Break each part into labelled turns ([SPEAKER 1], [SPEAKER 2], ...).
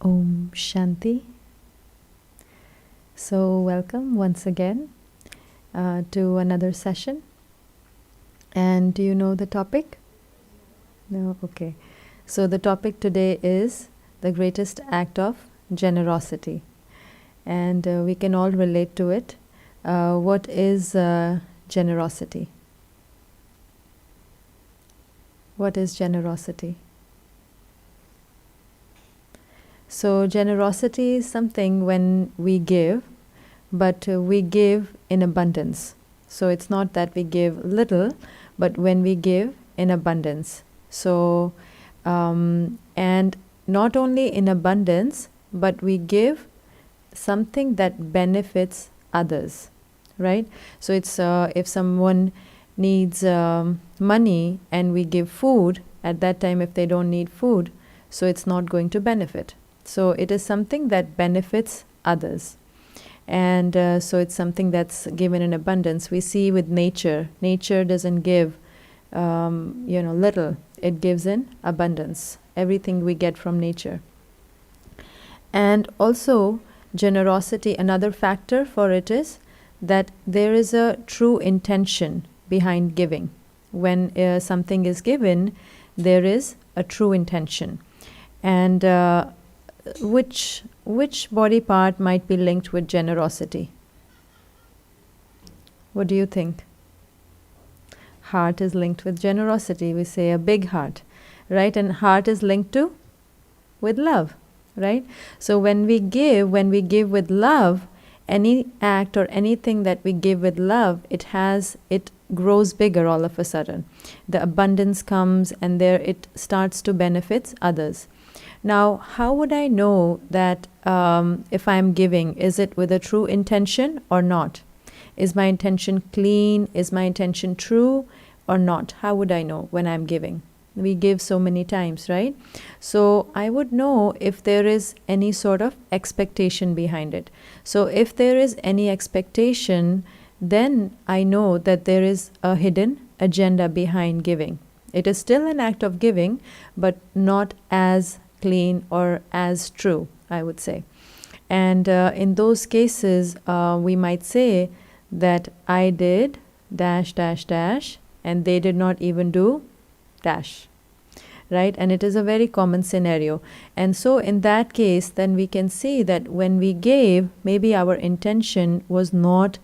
[SPEAKER 1] Om Shanti. So, welcome once again to another session. And do you know the topic? No? Okay. So, the topic today is the greatest act of generosity. And we can all relate to it. What is generosity? What is generosity? So, generosity is something when we give, but we give in abundance. So, it's not that we give little, but when we give in abundance. So, and not only in abundance, but we give something that benefits others, right? So, it's if someone needs money and we give food, at that time, if they don't need food, so it's not going to benefit. So it is something that benefits others. And so it's something that's given in abundance. We see with nature, nature doesn't give, little. It gives in abundance. Everything we get from nature. And also, generosity, another factor for it is that there is a true intention behind giving. When something is given, there is a true intention. And which body part might be linked with generosity? What do you think? Heart is linked with generosity. We say a big heart, right? And heart is linked to with love, right? So when we give with love, any act or anything that we give with love, it grows bigger all of a sudden. The abundance comes and there it starts to benefit others. Now, how would I know that if I'm giving, is it with a true intention or not? Is my intention clean? Is my intention true or not? How would I know when I'm giving? We give so many times, right? So I would know if there is any sort of expectation behind it. So if there is any expectation, then I know that there is a hidden agenda behind giving. It is still an act of giving, but not as clean or as true, I would say. And in those cases, we might say that I did dash, dash, dash, and they did not even do dash, right? And it is a very common scenario. And so in that case, then we can see that when we gave, maybe our intention was not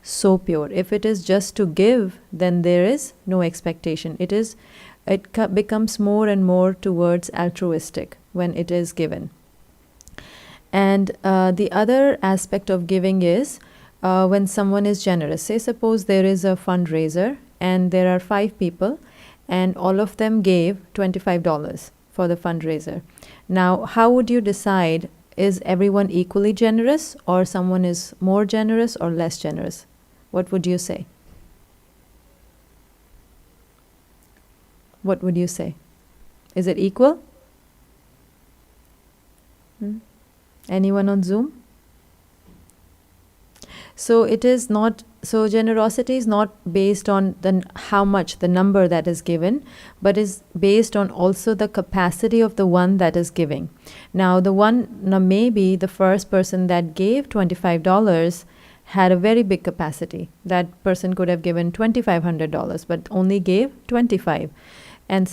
[SPEAKER 1] so pure. If it is just to give, then there is no expectation. It becomes more and more towards altruistic when it is given. And the other aspect of giving is when someone is generous. Say, suppose there is a fundraiser and there are 5 people and all of them gave $25 for the fundraiser. Now, how would you decide, is everyone equally generous or someone is more generous or less generous? What would you say? What would you say? Is it equal? Anyone on Zoom? So it is not, so generosity is not based on how much, the number that is given, but is based on also the capacity of the one that is giving. Now maybe the first person that gave $25 had a very big capacity. That person could have given $2,500, but only gave $25. And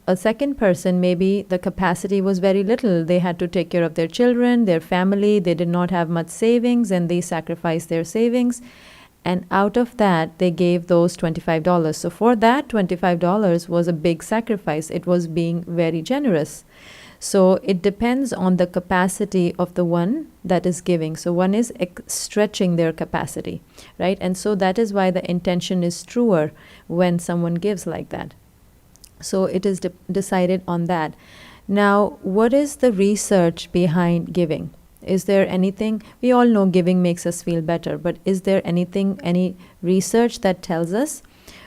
[SPEAKER 1] a second person, maybe the capacity was very little. They had to take care of their children, their family. They did not have much savings and they sacrificed their savings. And out of that, they gave those $25. So for that, $25 was a big sacrifice. It was being very generous. So it depends on the capacity of the one that is giving. So one is stretching their capacity, right? And so that is why the intention is truer when someone gives like that. So it is decided on that. Now, what is the research behind giving? Is there anything, we all know giving makes us feel better, but is there any research that tells us?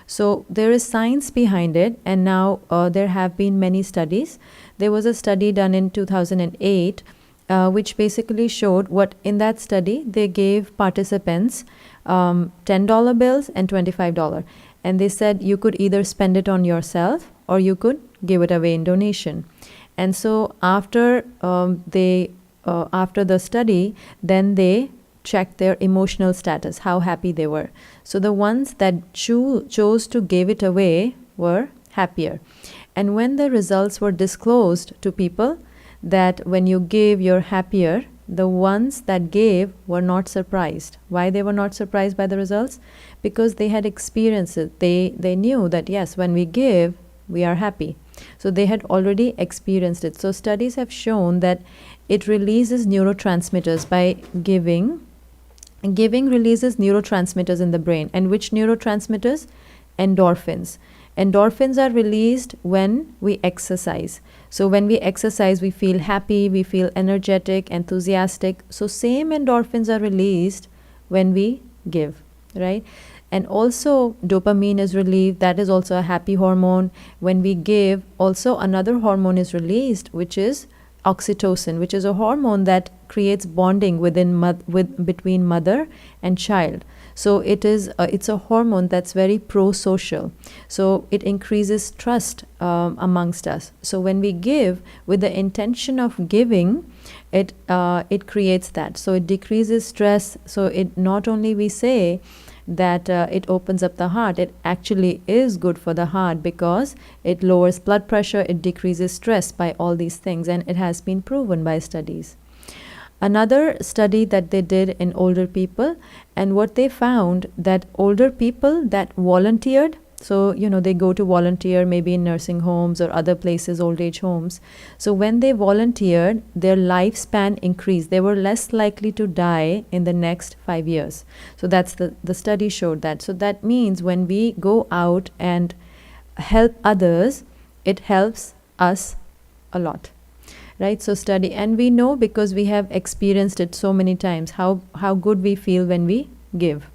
[SPEAKER 1] So there is science behind it, and now there have been many studies. There was a study done in 2008, which basically showed what in that study, they gave participants $10 bills and $25. And they said you could either spend it on yourself or you could give it away in donation. And so after the study, then they checked their emotional status, how happy they were. So the ones that chose to give it away were happier. And when the results were disclosed to people, that when you give, you're happier, the ones that gave were not surprised. Why they were not surprised by the results? Because they had experienced it. They knew that, yes, when we give, we are happy. So they had already experienced it. So studies have shown that it releases neurotransmitters by giving. Giving releases neurotransmitters in the brain. And which neurotransmitters? Endorphins. Endorphins are released when we exercise. So when we exercise, we feel happy, we feel energetic, enthusiastic. So same endorphins are released when we give, right? And also dopamine is released. That is also a happy hormone. When we give, also another hormone is released, which is oxytocin, which is a hormone that creates bonding between mother and child. So it's a hormone that's very pro-social. So it increases trust amongst us. So when we give with the intention of giving, it creates that. So it decreases stress. So it not only we say that it opens up the heart, it actually is good for the heart because it lowers blood pressure, it decreases stress by all these things, and it has been proven by studies. Another study that they did in older people, and what they found that older people that volunteered, so they go to volunteer maybe in nursing homes or other places, old age homes. So when they volunteered, their lifespan increased. They were less likely to die in the next 5 years. So that's the study showed that. So that means when we go out and help others, it helps us a lot. Right? So study, and we know because we have experienced it so many times, how good we feel when we give.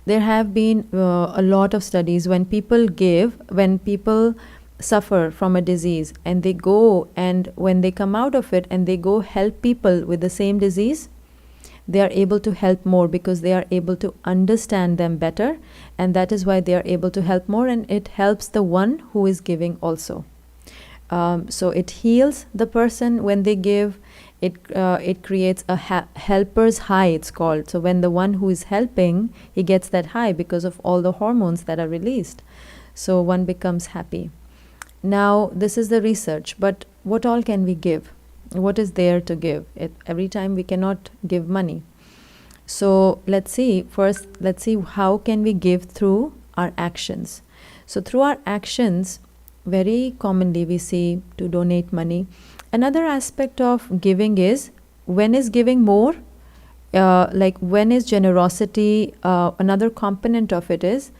[SPEAKER 1] There have been a lot of studies when people give, when people suffer from a disease and they go, and when they come out of it and they go help people with the same disease, they are able to help more because they are able to understand them better, and that is why they are able to help more, and it helps the one who is giving also. So it heals the person when they give. It creates a helper's high, it's called. So when the one who is helping, he gets that high because of all the hormones that are released. So one becomes happy. Now, this is the research, but what all can we give? What is there to give? Every time we cannot give money. So let's see how can we give through our actions. So through our actions, very commonly we see to donate money. Another aspect of giving is, when is giving more? Like when is generosity? Another component of it is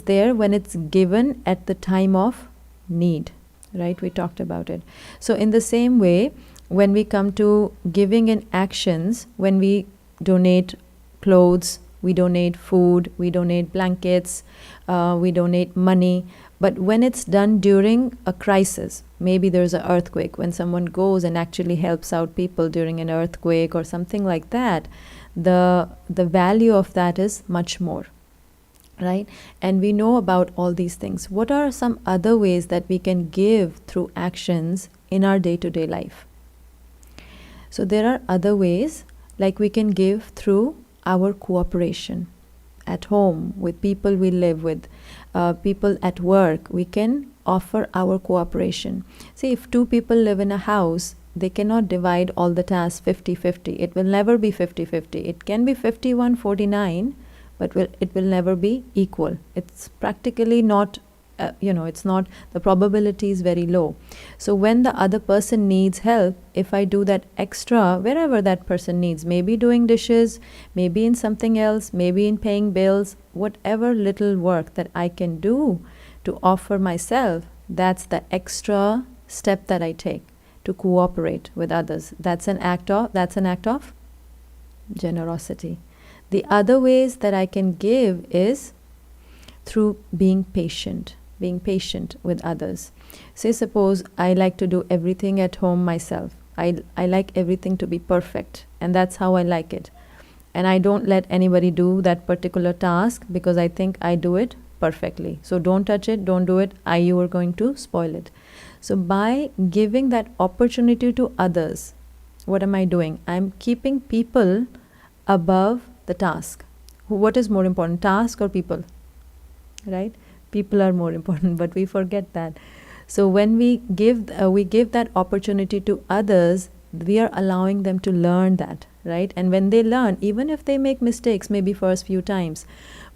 [SPEAKER 1] there when it's given at the time of need, right? We talked about it. So in the same way, when we come to giving in actions, when we donate clothes, we donate food, we donate blankets, we donate money. But when it's done during a crisis, maybe there's an earthquake, when someone goes and actually helps out people during an earthquake or something like that, the value of that is much more, right? And we know about all these things. What are some other ways that we can give through actions in our day-to-day life? So there are other ways, like we can give through our cooperation at home with people we live with, people at work. We can offer our cooperation. See, if two people live in a house, they cannot divide all the tasks 50-50. It will never be 50-50. It can be 51-49, but it will never be equal. It's practically not, it's not, the probability is very low. So when the other person needs help, if I do that extra wherever that person needs, maybe doing dishes, maybe in something else, maybe in paying bills, whatever little work that I can do to offer myself, that's the extra step that I take to cooperate with others. That's an act of generosity. The other ways that I can give is through being patient with others. Say, suppose I like to do everything at home myself. I like everything to be perfect, and that's how I like it. And I don't let anybody do that particular task because I think I do it perfectly. So don't touch it, don't do it, you are going to spoil it. So by giving that opportunity to others, what am I doing? I'm keeping people above the task. What is more important, task or people? Right? People are more important, but we forget that. So when we give that opportunity to others, we are allowing them to learn that, right? And when they learn, even if they make mistakes, maybe first few times,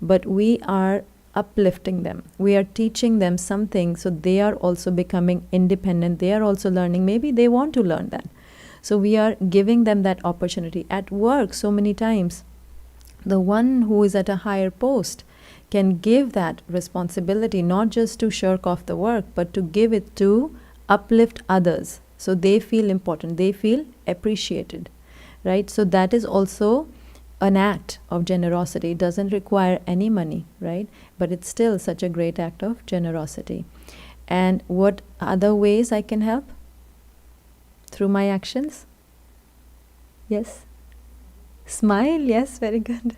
[SPEAKER 1] but we are uplifting them. We are teaching them something, so they are also becoming independent. They are also learning. Maybe they want to learn that. So we are giving them that opportunity. At work, so many times, the one who is at a higher post can give that responsibility not just to shirk off the work, but to give it to uplift others, so they feel important, they feel appreciated, right? So that is also an act of generosity. It doesn't require any money, right? But it's still such a great act of generosity. And what other ways I can help? Through my actions? Yes? Smile, yes, very good.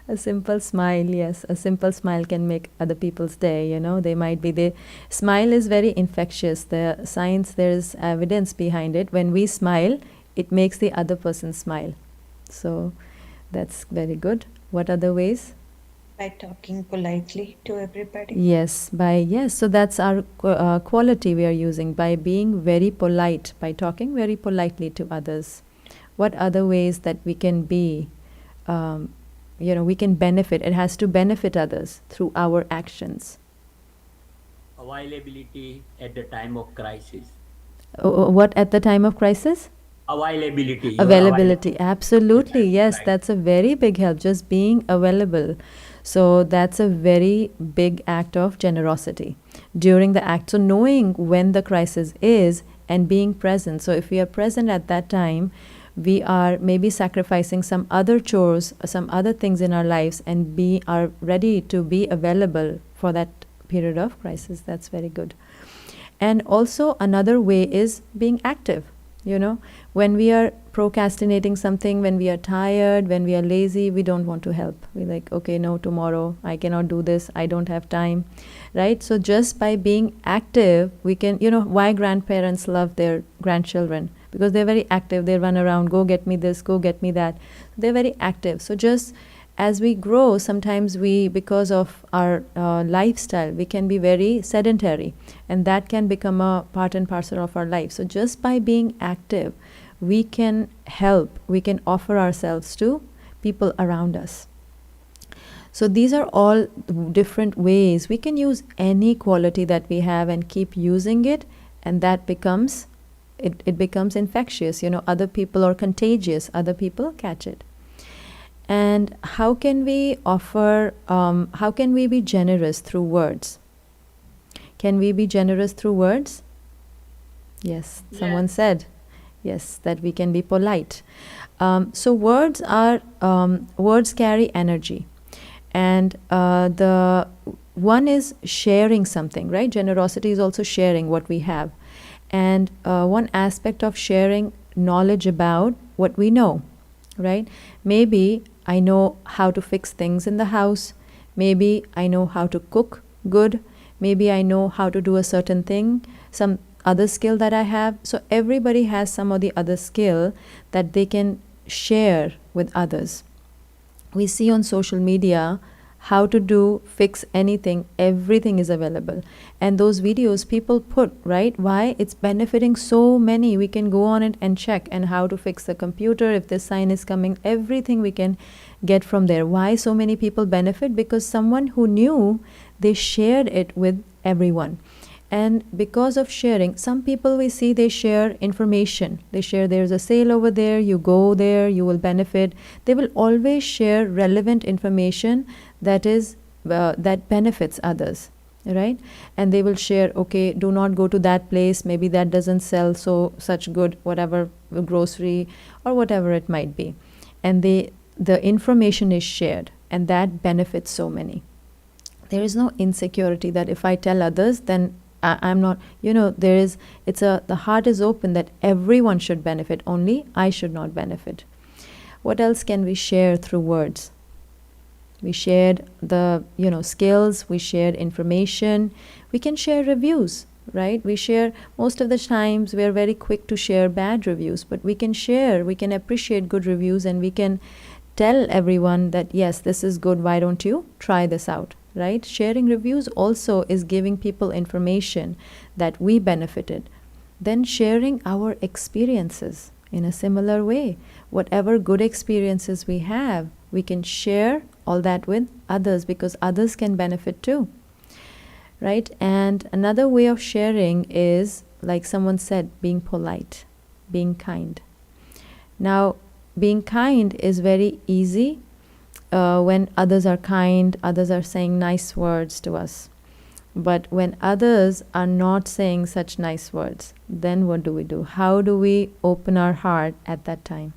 [SPEAKER 1] A simple smile, yes. A simple smile can make other people's day, smile is very infectious. The science, there's evidence behind it. When we smile, it makes the other person smile. So that's very good. What other ways?
[SPEAKER 2] By talking politely to everybody.
[SPEAKER 1] Yes, so that's our quality we are using, by being very polite, by talking very politely to others. What other ways that we can be, we can benefit? It has to benefit others through our actions.
[SPEAKER 3] Availability at the time of crisis.
[SPEAKER 1] What at the time of crisis?
[SPEAKER 3] Availability. Your
[SPEAKER 1] Availability, absolutely,
[SPEAKER 3] availability.
[SPEAKER 1] yes,
[SPEAKER 3] Right.
[SPEAKER 1] that's a very big help, just being available. So that's a very big act of generosity during the act. So knowing when the crisis is and being present. So if we are present at that time, we are maybe sacrificing some other chores, some other things in our lives, and are ready to be available for that period of crisis. That's very good. And also another way is being active. When we are procrastinating something, when we are tired, when we are lazy, we don't want to help. We're like, okay, no, tomorrow I cannot do this, I don't have time, right? So just by being active, we can, why grandparents love their grandchildren? Because they're very active. They run around, go get me this, go get me that. They're very active. So just as we grow, sometimes we, because of our lifestyle, we can be very sedentary, and that can become a part and parcel of our life. So just by being active, we can help, we can offer ourselves to people around us. So these are all different ways we can use any quality that we have and keep using it, and that becomes, it becomes infectious. Other people are contagious, other people catch it. And how can we how can we be generous through words? Can we be generous through words? Yes, someone said. Yes, that we can be polite. So words carry energy. And the one is sharing something, right? Generosity is also sharing what we have. And one aspect of sharing knowledge about what we know, right? Maybe I know how to fix things in the house. Maybe I know how to cook good. Maybe I know how to do a certain thing, some other skill that I have. So everybody has some of the other skill that they can share with others. We see on social media how to fix anything, everything is available. And those videos people put, right? Why? It's benefiting so many. We can go on it and check, and how to fix the computer, if this sign is coming, everything we can get from there. Why so many people benefit? Because someone who knew, they shared it with everyone. And because of sharing, some people we see, they share information. They share, there's a sale over there, you go there, you will benefit. They will always share relevant information that benefits others, right? And they will share, okay, do not go to that place, maybe that doesn't sell such good, whatever, grocery or whatever it might be. And the information is shared, and that benefits so many. There is no insecurity that if I tell others, then I'm not, the heart is open that everyone should benefit, only I should not benefit. What else can we share through words? We shared the, skills, we shared information, we can share reviews. right? We share, most of the times we are very quick to share bad reviews, but we can appreciate good reviews, and we can tell everyone that yes, this is good, why don't you try this out, right? Sharing reviews also is giving people information that we benefited. Then sharing our experiences in a similar way. Whatever good experiences we have, we can share all that with others, because others can benefit too, right? And another way of sharing is, like someone said, being polite, being kind. Now, being kind is very easy when others are kind, others are saying nice words to us. But when others are not saying such nice words, then what do we do? How do we open our heart at that time?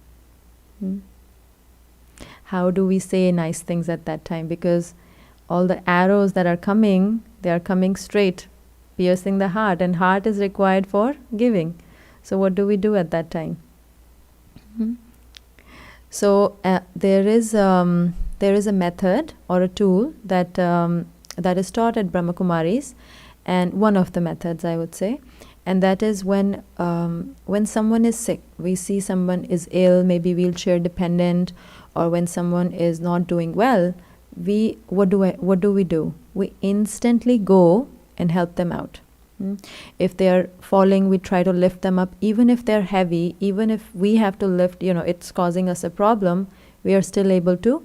[SPEAKER 1] How do we say nice things at that time? Because all the arrows that are coming, they are coming straight, piercing the heart, and heart is required for giving. So what do we do at that time? So there is a method or a tool that that is taught at Brahma Kumaris, and one of the methods, I would say, and that is when someone is sick, we see someone is ill, maybe wheelchair dependent, or when someone is not doing well, what do we do? We instantly go and help them out. If they are falling, we try to lift them up, even if they're heavy, even if we have to lift, it's causing us a problem, we are still able to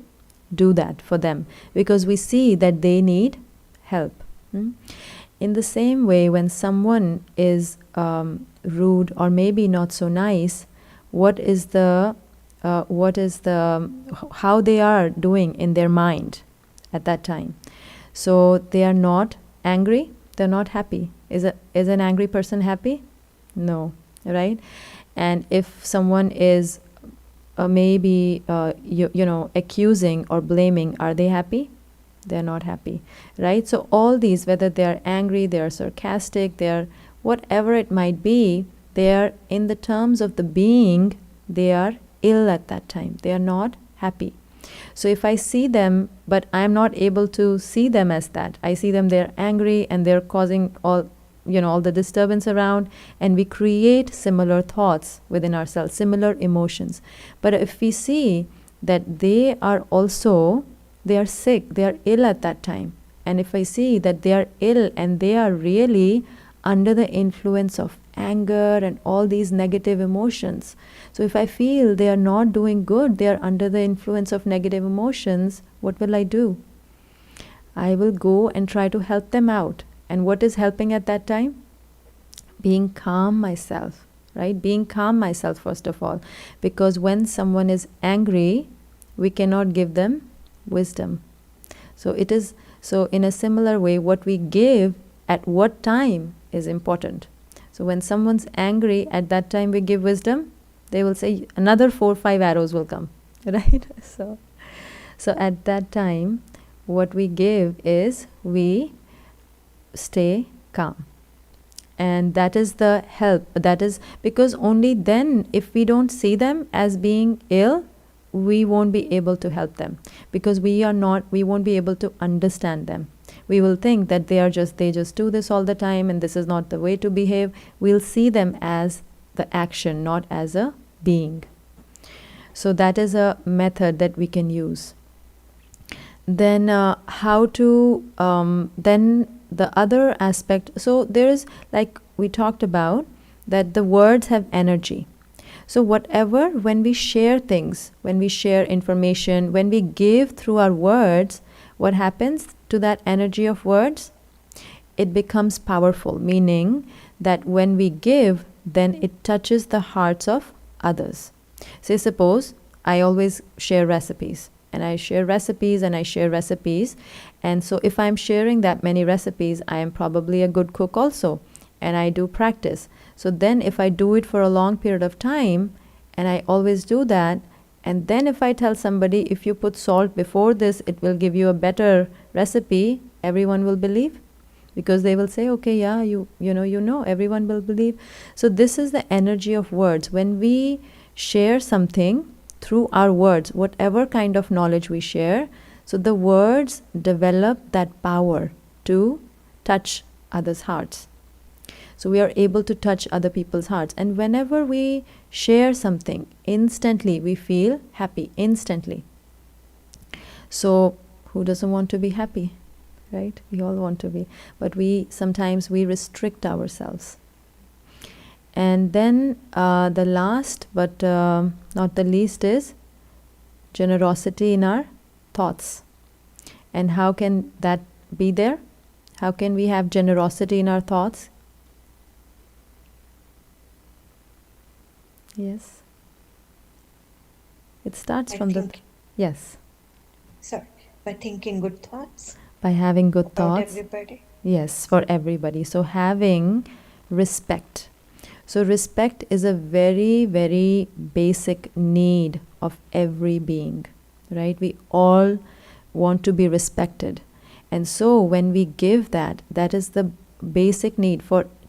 [SPEAKER 1] do that for them, because we see that they need help. In the same way, when someone is rude or maybe not so nice, what is the how they are doing in their mind at that time? So they are not angry, they're not happy. Is an angry person happy? No, right? And if someone is maybe accusing or blaming, are they happy? They're not happy, right? So all these, whether they are angry, they are sarcastic, they are whatever it might be, they are, in the terms of the being, they are ill at that time. They are not happy. So if I see them, but I'm not able to see them as that, I see them, they're angry and they're causing all the disturbance around, and we create similar thoughts within ourselves, similar emotions. But if we see that they are sick, they are ill at that time, and if I see that they are ill and they are really under the influence of anger and all these negative emotions, so if I feel they are not doing good, they are under the influence of negative emotions, what will I do? I will go and try to help them out. And what is helping at that time? Being calm myself, right? Being calm myself, first of all. Because when someone is angry, we cannot give them wisdom. So in a similar way, what we give at what time is important. So when someone's angry, at that time we give wisdom, they will say another 4 or 5 arrows will come, right? So at that time, what we give is we stay calm, and that is the help. That is because only then, if we don't see them as being ill, we won't be able to help them, because we won't be able to understand them. We will think that they just do this all the time and this is not the way to behave. We'll see them as the action, not as a being. So that is a method that we can use. Then then the other aspect, so there is, like we talked about, that the words have energy. So when we share things, when we share information, when we give through our words, what happens to that energy of words? It becomes powerful, meaning that when we give, then it touches the hearts of others. Say, suppose I always share recipes. And I share recipes and I share recipes. And so if I'm sharing that many recipes, I am probably a good cook also. And I do practice. So then if I do it for a long period of time, and I always do that, and then if I tell somebody, if you put salt before this, it will give you a better recipe, everyone will believe. Because they will say, okay, yeah, everyone will believe. So this is the energy of words. When we share something, through our words, whatever kind of knowledge we share, so the words develop that power to touch others' hearts. So we are able to touch other people's hearts. And whenever we share something, instantly we feel happy, instantly. So who doesn't want to be happy, right? We all want to be. But sometimes we restrict ourselves. And then the last but not the least is generosity in our thoughts. And how can that be there? How can we have generosity in our thoughts? Yes. It starts
[SPEAKER 2] I
[SPEAKER 1] from the...
[SPEAKER 2] think,
[SPEAKER 1] Yes.
[SPEAKER 2] sorry, by thinking good thoughts
[SPEAKER 1] By having good
[SPEAKER 2] about
[SPEAKER 1] thoughts.
[SPEAKER 2] everybody.
[SPEAKER 1] Yes, for everybody. So having respect. So respect is a very, very basic need of every being, right? We all want to be respected. And so when we give that, that is the basic need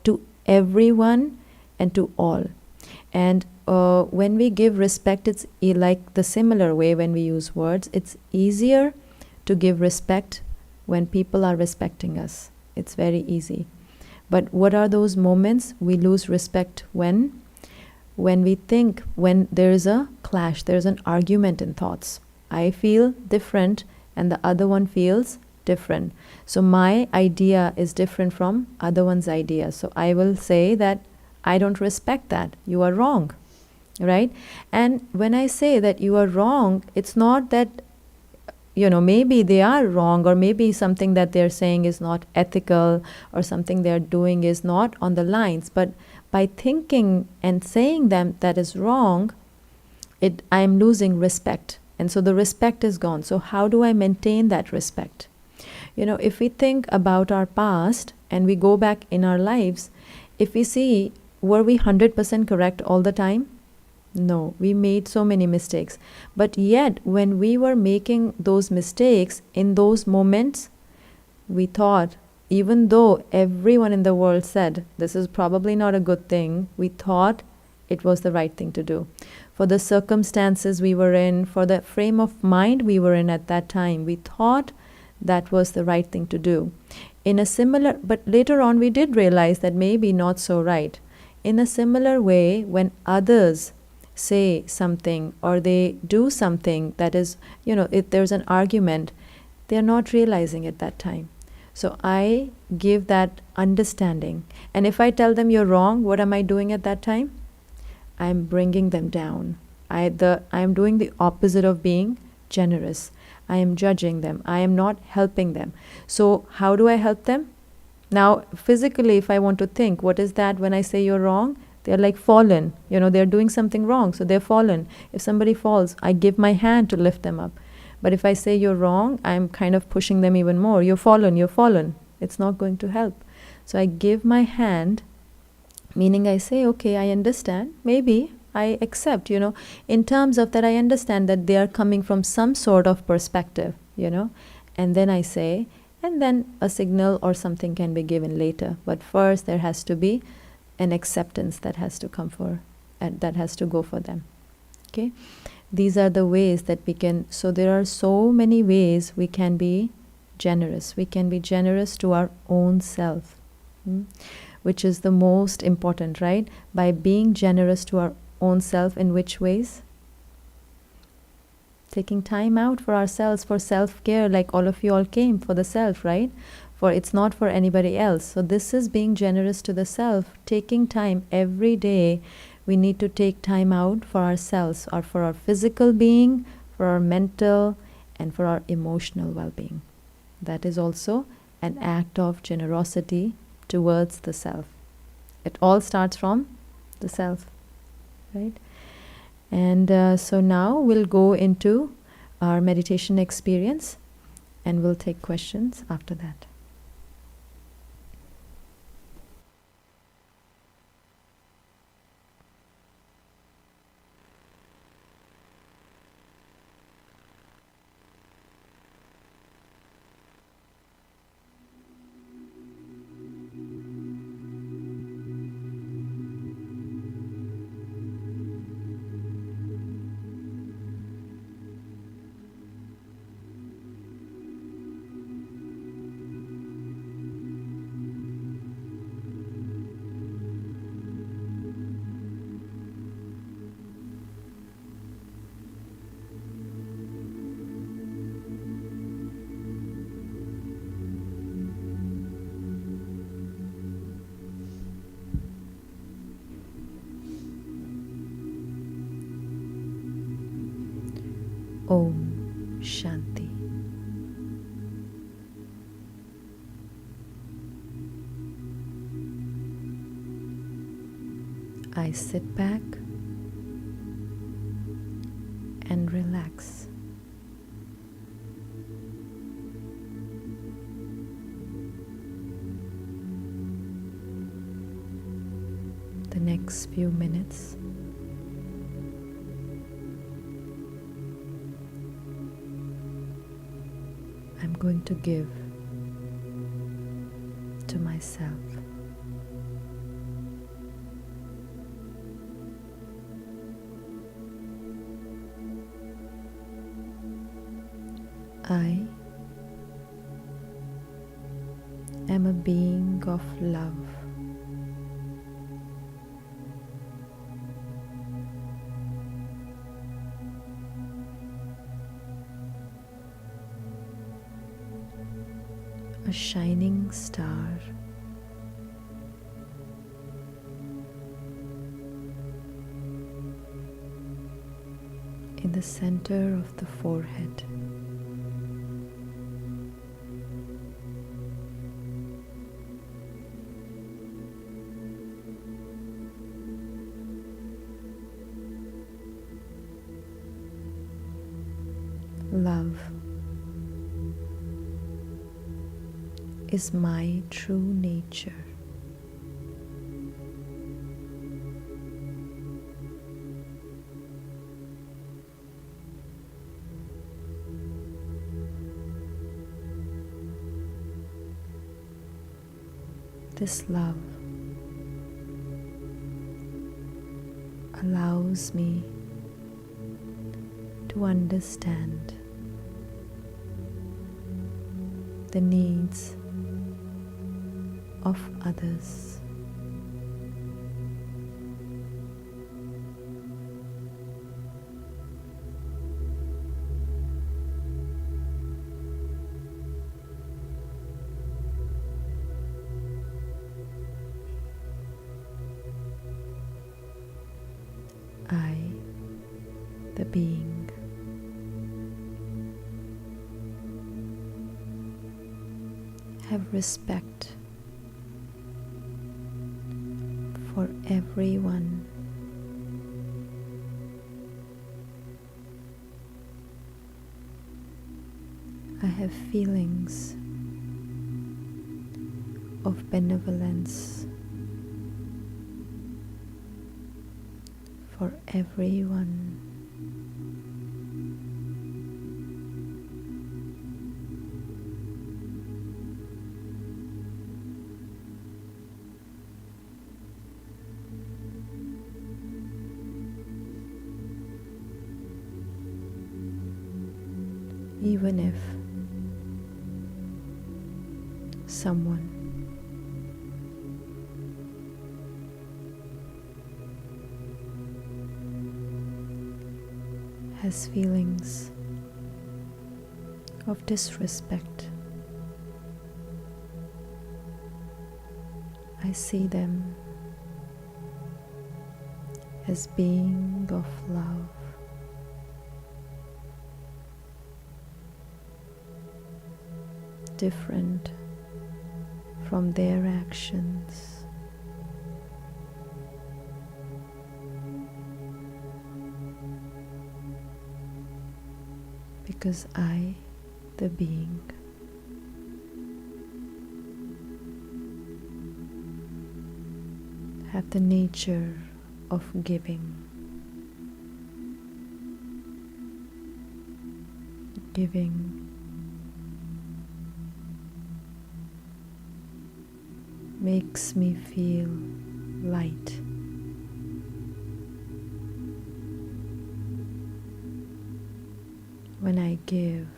[SPEAKER 1] to everyone and to all. And when we give respect, it's like the similar way when we use words. It's easier to give respect when people are respecting us. It's very easy. But what are those moments we lose respect when we think, when there is a clash, there's an argument in thoughts. I feel different and the other one feels different. So my idea is different from other one's idea. So I will say that I don't respect that. You are wrong, right? And when I say that you are wrong, it's not that, maybe they are wrong, or maybe something that they're saying is not ethical, or something they're doing is not on the lines. But by thinking and saying them that is wrong, I am losing respect. And so the respect is gone. So how do I maintain that respect? If we think about our past and we go back in our lives, if we see, were we 100% correct all the time? No, we made so many mistakes. But yet, when we were making those mistakes, in those moments, we thought, even though everyone in the world said, this is probably not a good thing, we thought it was the right thing to do. For the circumstances we were in, for the frame of mind we were in at that time, we thought that was the right thing to do. But later on we did realize that maybe not so right. In a similar way, when others say something or they do something that is, if there's an argument, they're not realizing at that time. So I give that understanding. And if I tell them you're wrong, what am I doing at that time? I'm bringing them down. I'm doing the opposite of being generous. I am judging them. I am not helping them. So how do I help them? Now, physically, if I want to think, what is that when I say you're wrong? They're like fallen. They're doing something wrong, so they're fallen. If somebody falls, I give my hand to lift them up. But if I say you're wrong, I'm kind of pushing them even more. You're fallen, you're fallen. It's not going to help. So I give my hand, meaning I say, okay, I understand. Maybe I accept, in terms of that, I understand that they are coming from some sort of perspective, and then I say, and then a signal or something can be given later. But first, there has to be an acceptance that has to come and that has to go for them. Okay, these are the ways that we can. So there are so many ways we can be generous. We can be generous to our own self, which is the most important, right? By being generous to our own self, in which ways? Taking time out for ourselves, for self-care, like all of you all came for the self, right? For it's not for anybody else. So this is being generous to the self, taking time every day. We need to take time out for ourselves, or for our physical being, for our mental, and for our emotional well-being. That is also an act of generosity towards the self. It all starts from the self, right? And so now we'll go into our meditation experience, and we'll take questions after that. Om Shanti. I sit back and relax. The next few minutes I'm going to give to myself. I am a being of love. A shining star in the center of the forehead. Love is my true nature. This love allows me to understand the needs of others. I, the being, have respect for everyone. I have feelings of benevolence for everyone. Even if someone has feelings of disrespect, I see them as being of love. Different from their actions. Because I, the being, have the nature of giving. Giving makes me feel light. When I give,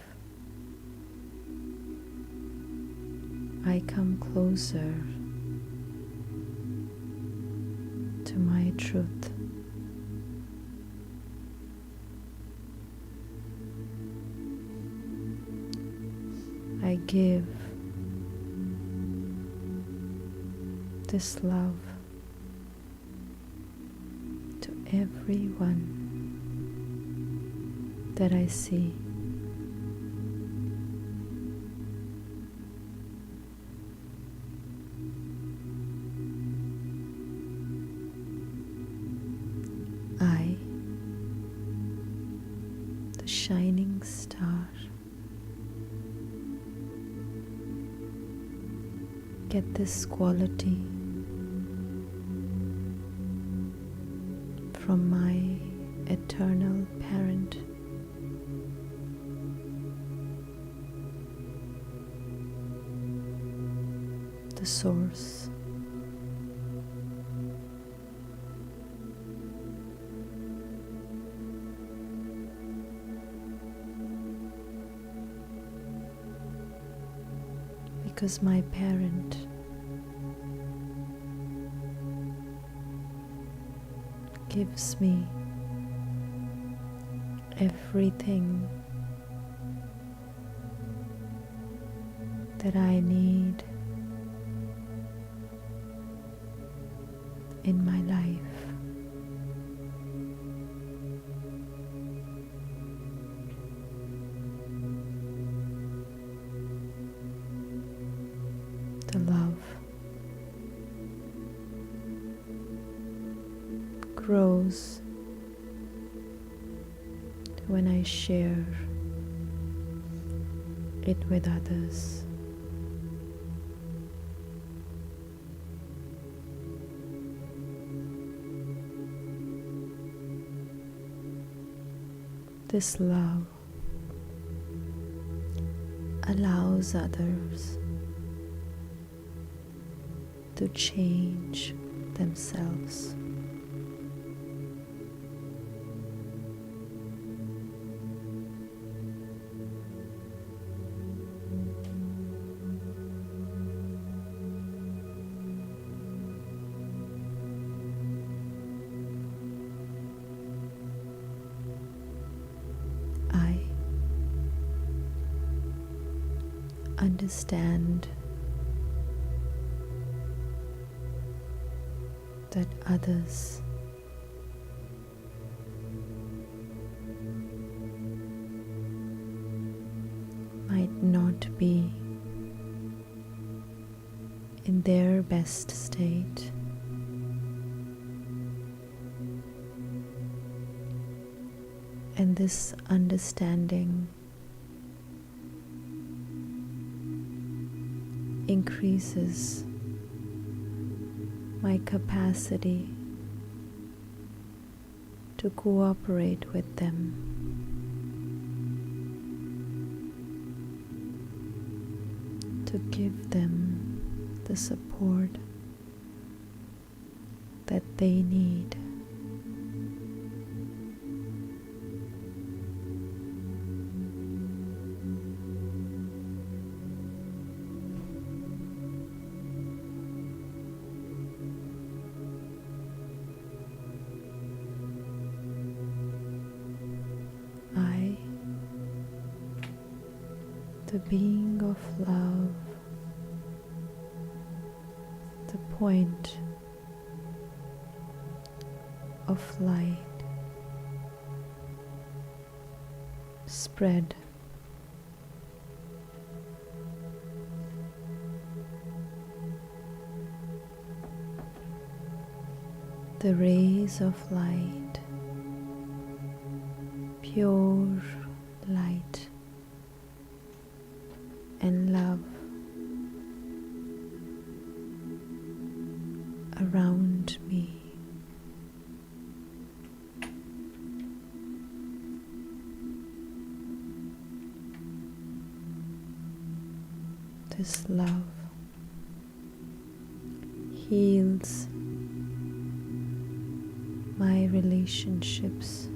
[SPEAKER 1] I come closer to my truth. I give this love to everyone that I see. I, the shining star, get this quality from my eternal parent, the source. Because my parent gives me everything that I need in my life. The love grows when I share it with others. This love allows others to change themselves. I understand that others might not be in their best state, and this understanding increases my capacity to cooperate with them. To give them the support that they need. I, the being of love, the point of light, spread the rays of light, pure light and love around me. This love heals my relationships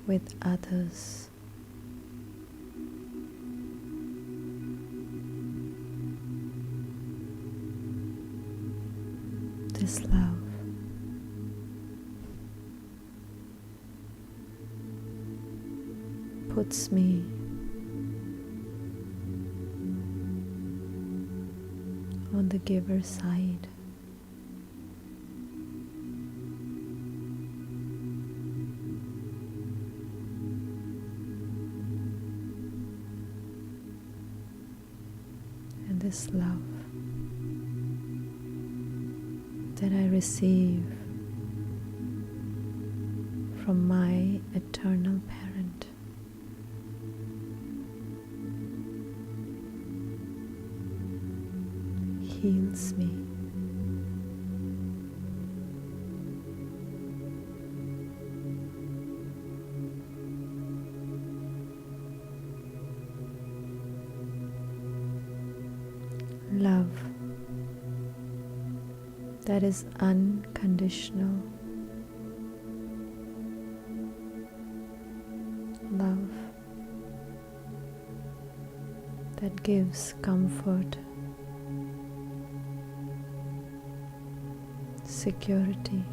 [SPEAKER 1] with others. This love puts me on the giver's side. this love that I receive from my eternal parent heals me. Love that is unconditional. Love that gives comfort, security,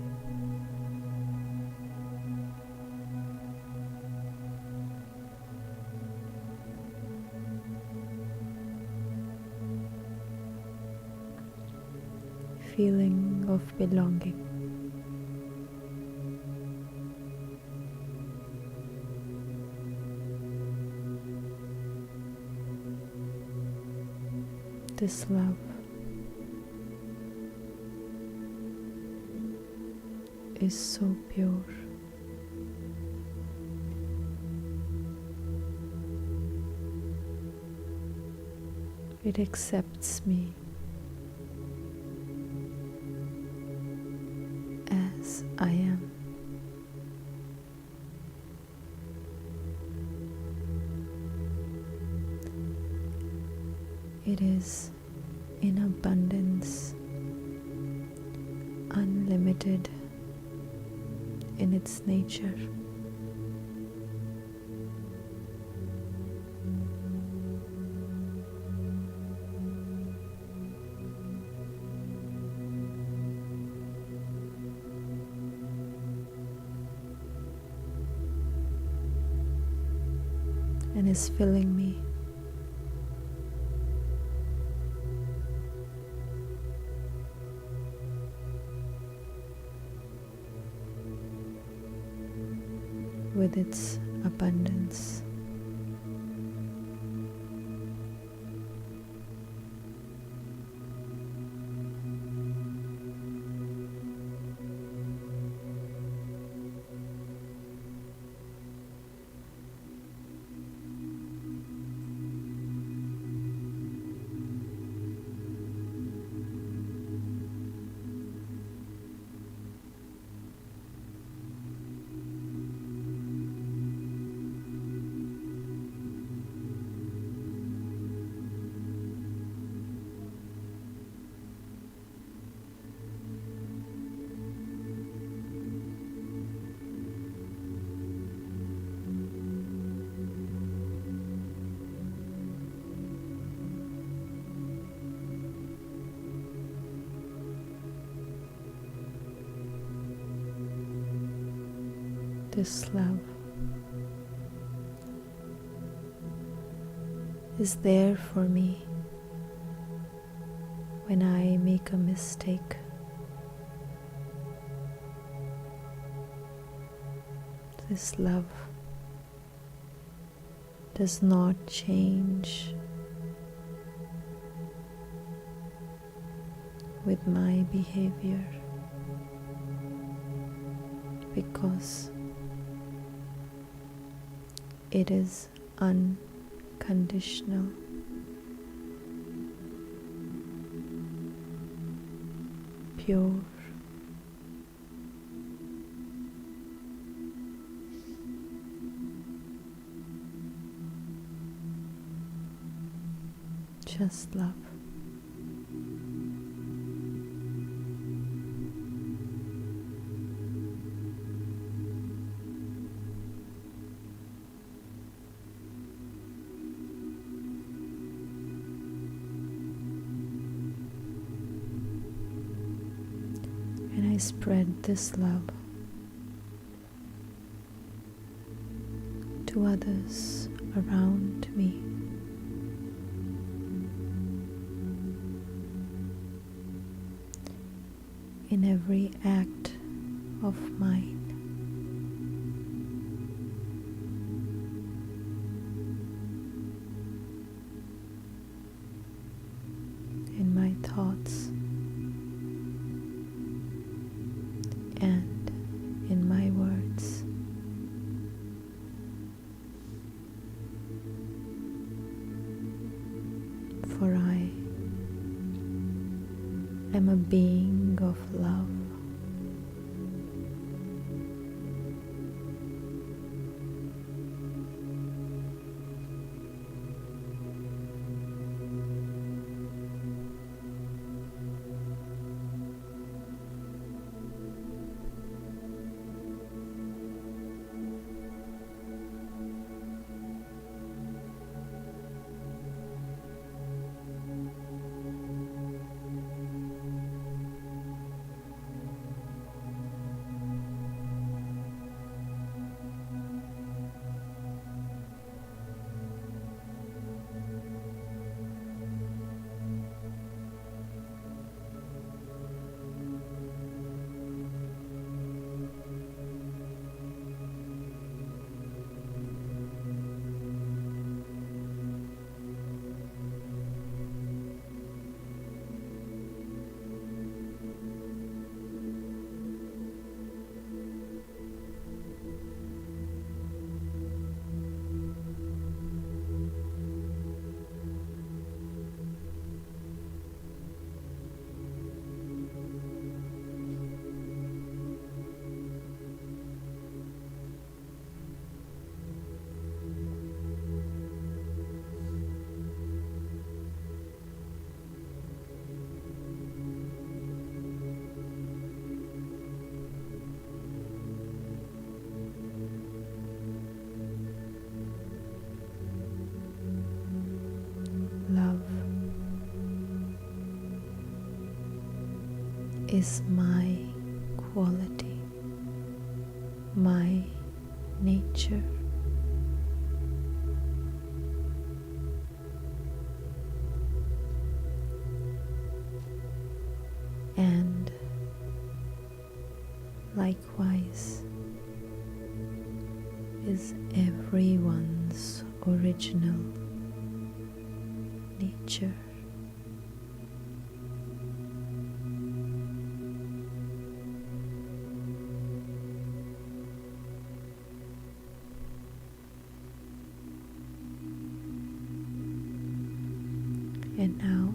[SPEAKER 1] feeling of belonging. This love is so pure. It accepts me as I am. It is in abundance, unlimited in its nature. And is filling me with its abundance. This love is there for me when I make a mistake. This love does not change with my behavior, because it is unconditional. Pure. Just love. And I spread this love to others around me. In every act of mine. am a being of love. Love is my quality, my nature. And likewise is everyone's original nature. And now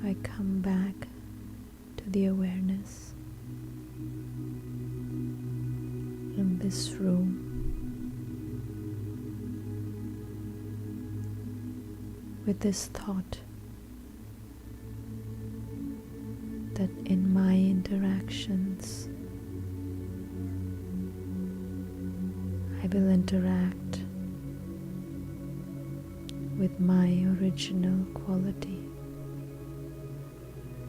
[SPEAKER 1] I come back to the awareness in this room, with this thought that in my interactions I will interact with my original quality,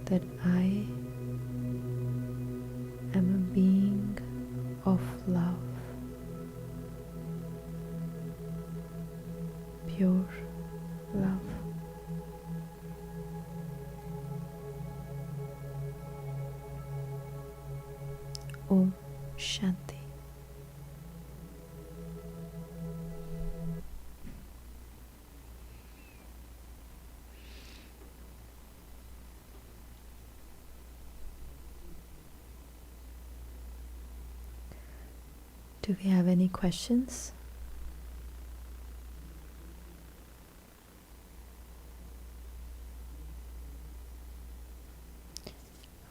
[SPEAKER 1] that I am a being of love, pure love. Om Shanti. Do we have any questions?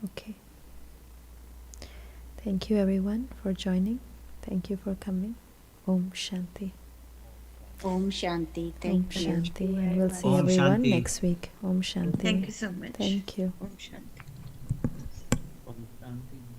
[SPEAKER 1] Okay. Thank you everyone for joining. Thank you for coming. Om Shanti.
[SPEAKER 2] Om Shanti.
[SPEAKER 1] Om
[SPEAKER 2] Thank you.
[SPEAKER 1] Shanti. And we'll see
[SPEAKER 3] Om
[SPEAKER 1] everyone
[SPEAKER 3] Shanti.
[SPEAKER 1] next week. Om Shanti.
[SPEAKER 2] Thank you so much.
[SPEAKER 1] Thank you.
[SPEAKER 2] Om Shanti.
[SPEAKER 3] Om Shanti.